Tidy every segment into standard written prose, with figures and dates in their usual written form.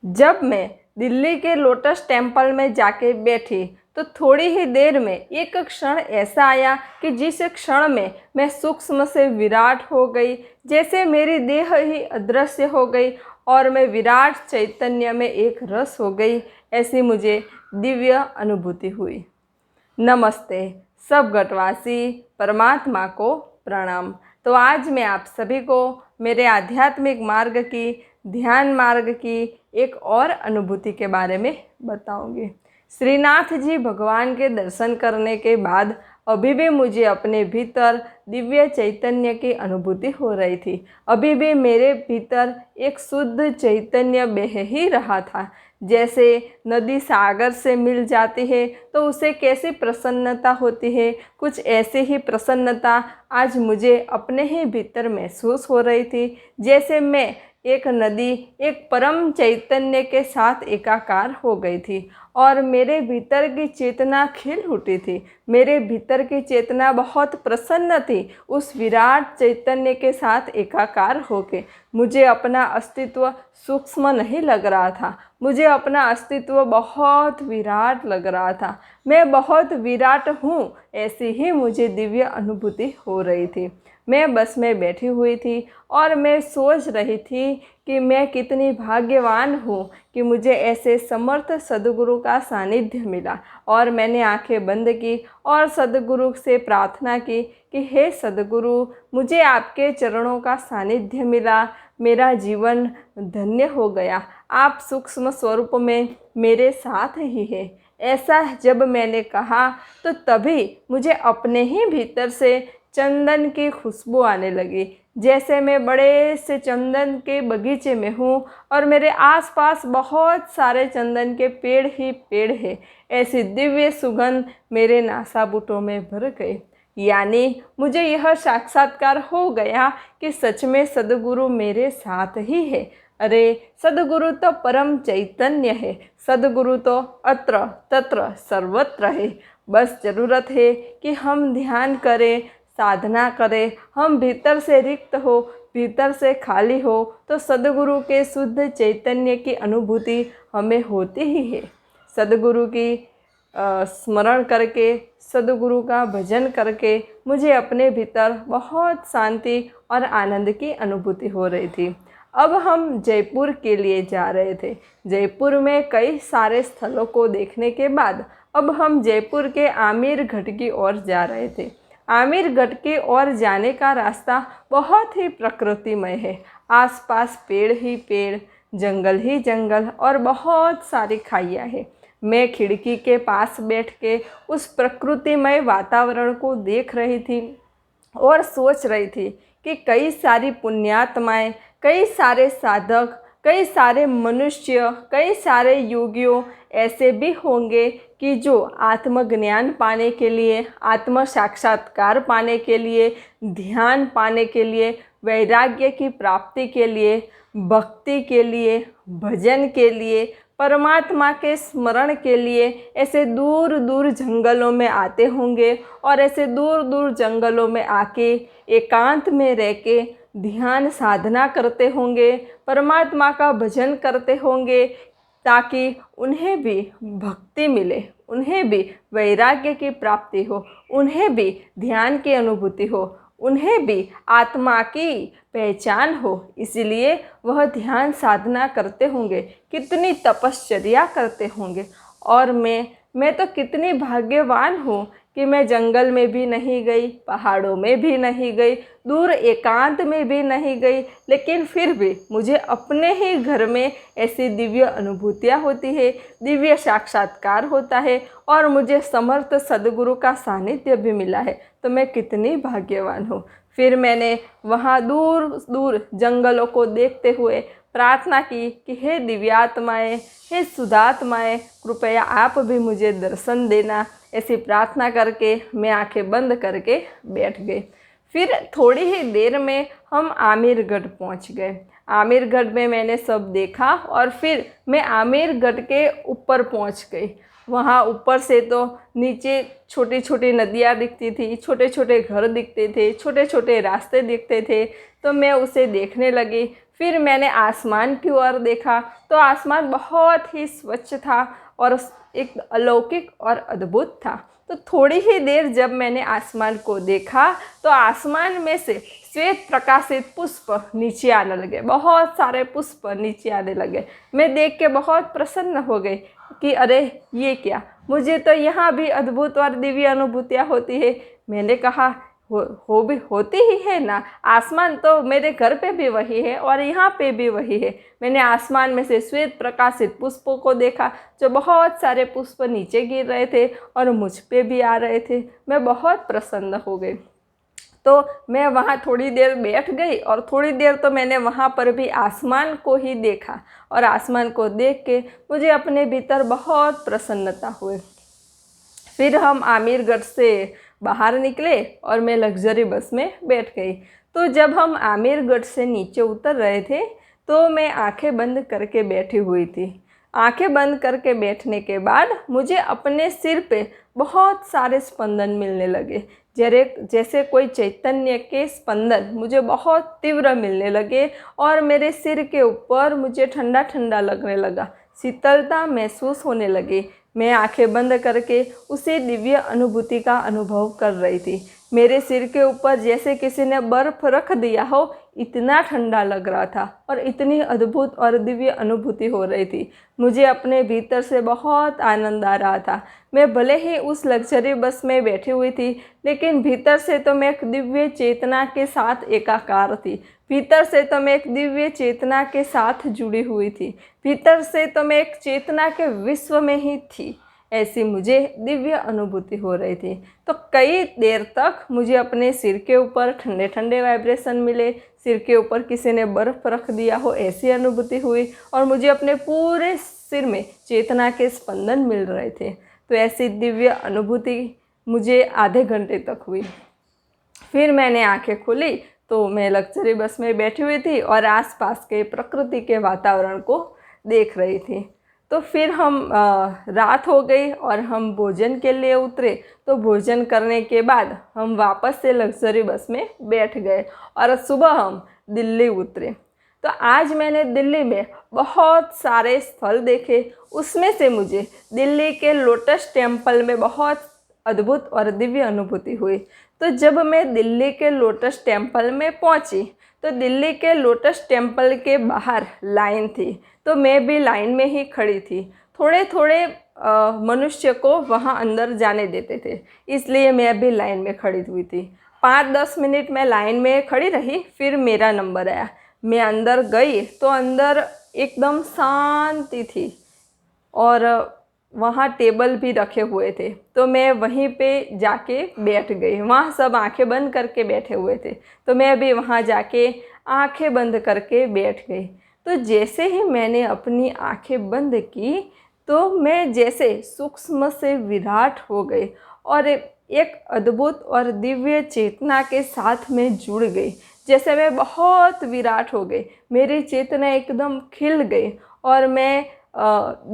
जब मैं दिल्ली के लोटस टेम्पल में जाके बैठी तो थोड़ी ही देर में एक क्षण ऐसा आया कि जिस क्षण में मैं सूक्ष्म से विराट हो गई, जैसे मेरी देह ही अदृश्य हो गई और मैं विराट चैतन्य में एक रस हो गई। ऐसी मुझे दिव्य अनुभूति हुई। नमस्ते सब घटवासी, परमात्मा को प्रणाम। तो आज मैं आप सभी को मेरे आध्यात्मिक मार्ग की, ध्यान मार्ग की एक और अनुभूति के बारे में बताऊंगी। श्रीनाथ जी भगवान के दर्शन करने के बाद अभी भी मुझे अपने भीतर दिव्य चैतन्य की अनुभूति हो रही थी। अभी भी मेरे भीतर एक शुद्ध चैतन्य बह ही रहा था। जैसे नदी सागर से मिल जाती है तो उसे कैसी प्रसन्नता होती है, कुछ ऐसी ही प्रसन्नता आज मुझे अपने ही भीतर महसूस हो रही थी। जैसे मैं एक नदी, एक परम चैतन्य के साथ एकाकार हो गई थी और मेरे भीतर की चेतना खिल उठी थी। मेरे भीतर की चेतना बहुत प्रसन्न थी उस विराट चैतन्य के साथ एकाकार होके। मुझे अपना अस्तित्व सूक्ष्म नहीं लग रहा था, मुझे अपना अस्तित्व बहुत विराट लग रहा था। मैं बहुत विराट हूँ, ऐसी ही मुझे दिव्य अनुभूति हो रही थी। मैं बस में बैठी हुई थी और मैं सोच रही थी कि मैं कितनी भाग्यवान हूँ कि मुझे ऐसे समर्थ सद्गुरु का सानिध्य मिला। और मैंने आंखें बंद की और सद्गुरु से प्रार्थना की कि हे सद्गुरु, मुझे आपके चरणों का सानिध्य मिला, मेरा जीवन धन्य हो गया। आप सूक्ष्म स्वरूप में मेरे साथ ही हैं। ऐसा जब मैंने कहा तो तभी मुझे अपने ही भीतर से चंदन की खुशबू आने लगी, जैसे मैं बड़े से चंदन के बगीचे में हूँ और मेरे आसपास बहुत सारे चंदन के पेड़ ही पेड़ हैं। ऐसी दिव्य सुगंध मेरे नासाबुटों में भर गई। यानी मुझे यह साक्षात्कार हो गया कि सच में सद्गुरु मेरे साथ ही है। अरे सद्गुरु तो परम चैतन्य है, सद्गुरु तो अत्र तत्र सर्वत्र है। बस ज़रूरत है कि हम ध्यान करें, साधना करें। हम भीतर से रिक्त हो, भीतर से खाली हो तो सद्गुरु के शुद्ध चैतन्य की अनुभूति हमें होती ही है। सद्गुरु की स्मरण करके, सद्गुरु का भजन करके मुझे अपने भीतर बहुत शांति और आनंद की अनुभूति हो रही थी। अब हम जयपुर के लिए जा रहे थे। जयपुर में कई सारे स्थलों को देखने के बाद अब हम जयपुर के आमेरगढ़ की ओर जा रहे थे। आमेरगढ़ की ओर जाने का रास्ता बहुत ही प्रकृतिमय है। आसपास पेड़ ही पेड़, जंगल ही जंगल और बहुत सारी खाइयाँ हैं। मैं खिड़की के पास बैठ के उस प्रकृतिमय वातावरण को देख रही थी और सोच रही थी कि कई सारी पुण्यात्माएं, कई सारे साधक, कई सारे मनुष्य, कई सारे योगियों ऐसे भी होंगे कि जो आत्मज्ञान पाने के लिए, आत्म साक्षात्कार पाने के लिए, ध्यान पाने के लिए, वैराग्य की प्राप्ति के लिए, भक्ति के लिए, भजन के लिए, परमात्मा के स्मरण के लिए ऐसे दूर दूर जंगलों में आते होंगे और ऐसे दूर दूर जंगलों में आके एकांत में रह के ध्यान साधना करते होंगे, परमात्मा का भजन करते होंगे, ताकि उन्हें भी भक्ति मिले, उन्हें भी वैराग्य की प्राप्ति हो, उन्हें भी ध्यान की अनुभूति हो, उन्हें भी आत्मा की पहचान हो। इसलिए वह ध्यान साधना करते होंगे, कितनी तपश्चर्या करते होंगे। और मैं तो कितनी भाग्यवान हूँ कि मैं जंगल में भी नहीं गई, पहाड़ों में भी नहीं गई, दूर एकांत में भी नहीं गई, लेकिन फिर भी मुझे अपने ही घर में ऐसी दिव्य अनुभूतियाँ होती है, दिव्य साक्षात्कार होता है और मुझे समर्थ सद्गुरु का सानिध्य भी मिला है। तो मैं कितनी भाग्यवान हूँ। फिर मैंने वहाँ दूर दूर जंगलों को देखते हुए प्रार्थना की कि हे दिव्यात्माएँ, हे सुधात्माएँ, कृपया आप भी मुझे दर्शन देना। ऐसी प्रार्थना करके मैं आंखें बंद करके बैठ गई। फिर थोड़ी ही देर में हम आमेरगढ़ पहुंच गए। आमेरगढ़ में मैंने सब देखा और फिर मैं आमेरगढ़ के ऊपर पहुंच गई। वहाँ ऊपर से तो नीचे छोटी छोटी नदियाँ दिखती थी, छोटे छोटे घर दिखते थे, छोटे छोटे रास्ते दिखते थे। तो मैं उसे देखने लगी। फिर मैंने आसमान की ओर देखा तो आसमान बहुत ही स्वच्छ था और एक अलौकिक और अद्भुत था। तो थोड़ी ही देर जब मैंने आसमान को देखा तो आसमान में से श्वेत प्रकाशित पुष्प नीचे आने लगे, बहुत सारे पुष्प नीचे आने लगे। मैं देख के बहुत प्रसन्न हो गई कि अरे ये क्या, मुझे तो यहाँ भी अद्भुत और दिव्य अनुभूतियाँ होती है। मैंने कहा हो भी होती ही है ना, आसमान तो मेरे घर पे भी वही है और यहाँ पे भी वही है। मैंने आसमान में से श्वेत प्रकाशित पुष्पों को देखा, जो बहुत सारे पुष्प नीचे गिर रहे थे और मुझ पे भी आ रहे थे। मैं बहुत प्रसन्न हो गई। तो मैं वहाँ थोड़ी देर बैठ गई और थोड़ी देर तो मैंने वहाँ पर भी आसमान को ही देखा और आसमान को देख के मुझे अपने भीतर बहुत प्रसन्नता हुई। फिर हम आमिरगढ़ से बाहर निकले और मैं लग्जरी बस में बैठ गई। तो जब हम आमिरगढ़ से नीचे उतर रहे थे तो मैं आंखें बंद करके बैठी हुई थी। आंखें बंद करके बैठने के बाद मुझे अपने सिर पे बहुत सारे स्पंदन मिलने लगे, जैसे कोई चैतन्य के स्पंदन मुझे बहुत तीव्र मिलने लगे और मेरे सिर के ऊपर मुझे ठंडा ठंडा लगने लगा, शीतलता महसूस होने लगी। मैं आंखें बंद करके उसी दिव्य अनुभूति का अनुभव कर रही थी। मेरे सिर के ऊपर जैसे किसी ने बर्फ़ रख दिया हो, इतना ठंडा लग रहा था और इतनी अद्भुत और दिव्य अनुभूति हो रही थी। मुझे अपने भीतर से बहुत आनंद आ रहा था। मैं भले ही उस लग्जरी बस में बैठी हुई थी, लेकिन भीतर से तो मैं एक दिव्य चेतना के साथ एकाकार थी। भीतर से तो मैं एक दिव्य चेतना के साथ जुड़ी हुई थी। भीतर से तो मैं एक चेतना के विश्व में ही थी। ऐसी मुझे दिव्य अनुभूति हो रही थी। तो कई देर तक मुझे अपने सिर के ऊपर ठंडे ठंडे वाइब्रेशन मिले, सिर के ऊपर किसी ने बर्फ़ रख दिया हो ऐसी अनुभूति हुई और मुझे अपने पूरे सिर में चेतना के स्पंदन मिल रहे थे। तो ऐसी दिव्य अनुभूति मुझे आधे घंटे तक हुई। फिर मैंने आंखें खोली तो मैं लग्जरी बस में बैठी हुई थी और आसपास के प्रकृति के वातावरण को देख रही थी। तो फिर हम रात हो गई और हम भोजन के लिए उतरे। तो भोजन करने के बाद हम वापस से लग्जरी बस में बैठ गए और सुबह हम दिल्ली उतरे। तो आज मैंने दिल्ली में बहुत सारे स्थल देखे, उसमें से मुझे दिल्ली के लोटस टेम्पल में बहुत अद्भुत और दिव्य अनुभूति हुई। तो जब मैं दिल्ली के लोटस टेम्पल में पहुंची तो दिल्ली के लोटस टेम्पल के बाहर लाइन थी, तो मैं भी लाइन में ही खड़ी थी। थोड़े थोड़े मनुष्य को वहाँ अंदर जाने देते थे, इसलिए मैं भी लाइन में खड़ी हुई थी। 5-10 मिनट मैं लाइन में खड़ी रही, फिर मेरा नंबर आया। मैं अंदर गई तो अंदर एकदम शांति थी और वहाँ टेबल भी रखे हुए थे। तो मैं वहीं पे जाके बैठ गई। वहाँ सब आंखें बंद करके बैठे हुए थे, तो मैं भी वहाँ जाके आंखें बंद करके बैठ गई। तो जैसे ही मैंने अपनी आंखें बंद की तो मैं जैसे सूक्ष्म से विराट हो गई और एक अद्भुत और दिव्य चेतना के साथ में जुड़ गई। जैसे मैं बहुत विराट हो गई, मेरी चेतना एकदम खिल गई और मैं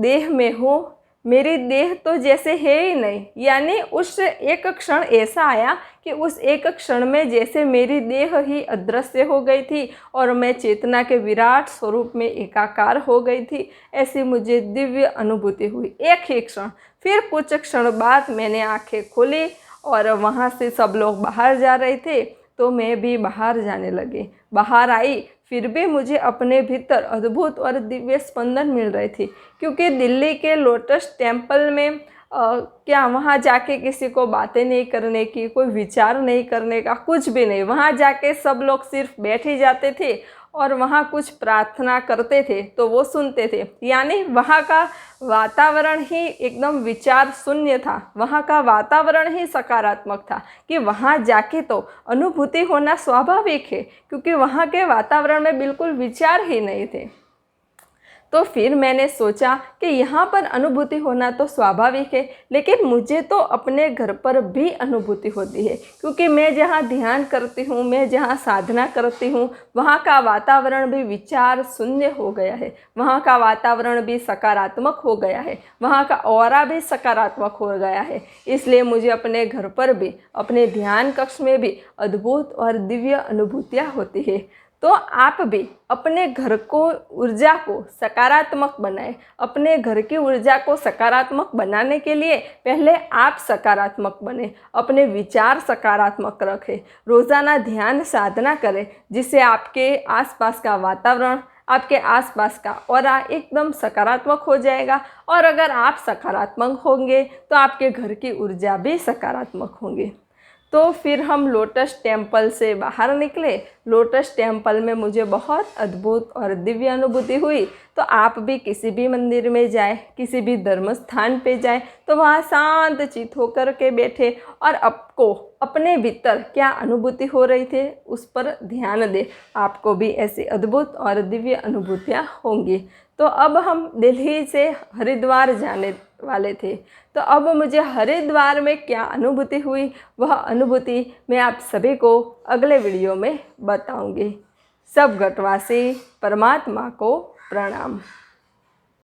देह में हूँ। मेरी देह तो जैसे है ही नहीं, यानी उस एक क्षण ऐसा आया कि उस एक क्षण में जैसे मेरी देह ही अदृश्य हो गई थी और मैं चेतना के विराट स्वरूप में एकाकार हो गई थी। ऐसी मुझे दिव्य अनुभूति हुई एक ही क्षण। फिर कुछ क्षण बाद मैंने आंखें खोली और वहाँ से सब लोग बाहर जा रहे थे, तो मैं भी बाहर जाने लगी। बाहर आई, फिर भी मुझे अपने भीतर अद्भुत और दिव्य स्पंदन मिल रहे थे, क्योंकि दिल्ली के लोटस टेम्पल में क्या वहाँ जाके किसी को बातें नहीं करने की, कोई विचार नहीं करने का, कुछ भी नहीं। वहाँ जाके सब लोग सिर्फ बैठ ही जाते थे और वहाँ कुछ प्रार्थना करते थे तो वो सुनते थे। यानी वहाँ का वातावरण ही एकदम विचार शून्य था। वहाँ का वातावरण ही सकारात्मक था कि वहाँ जाके तो अनुभूति होना स्वाभाविक है, क्योंकि वहाँ के वातावरण में बिल्कुल विचार ही नहीं थे। तो फिर मैंने सोचा कि यहाँ पर अनुभूति होना तो स्वाभाविक है, लेकिन मुझे तो अपने घर पर भी अनुभूति होती है, क्योंकि मैं जहाँ ध्यान करती हूँ, मैं जहाँ साधना करती हूँ, वहाँ का वातावरण भी विचार शून्य हो गया है। वहाँ का वातावरण भी सकारात्मक हो गया है, वहाँ का ऑरा भी सकारात्मक हो गया है। इसलिए मुझे अपने घर पर भी, अपने ध्यान कक्ष में भी अद्भुत और दिव्य अनुभूतियाँ होती है। तो तो आप भी अपने घर को ऊर्जा को सकारात्मक बनाएं। अपने घर की ऊर्जा को सकारात्मक बनाने के लिए पहले आप सकारात्मक बने, अपने विचार सकारात्मक रखें, रोज़ाना ध्यान साधना करें, जिससे आपके आसपास का वातावरण, आपके आसपास का ऑरा एकदम सकारात्मक हो जाएगा। और अगर आप सकारात्मक होंगे तो आपके घर की ऊर्जा भी सकारात्मक होंगी। तो फिर हम लोटस टेम्पल से बाहर निकले। लोटस टेम्पल में मुझे बहुत अद्भुत और दिव्य अनुभूति हुई। तो आप भी किसी भी मंदिर में जाए, किसी भी धर्म स्थान पे जाए, तो वहाँ शांत चित्त होकर के बैठे और आपको अपने भीतर क्या अनुभूति हो रही थी उस पर ध्यान दे। आपको भी ऐसी अद्भुत और दिव्य अनुभूतियाँ होंगी। तो अब हम दिल्ली से हरिद्वार जाने वाले थे। तो अब मुझे हरिद्वार में क्या अनुभूति हुई, वह अनुभूति मैं आप सभी को अगले वीडियो में बताऊंगी। सब घटवासी परमात्मा को प्रणाम।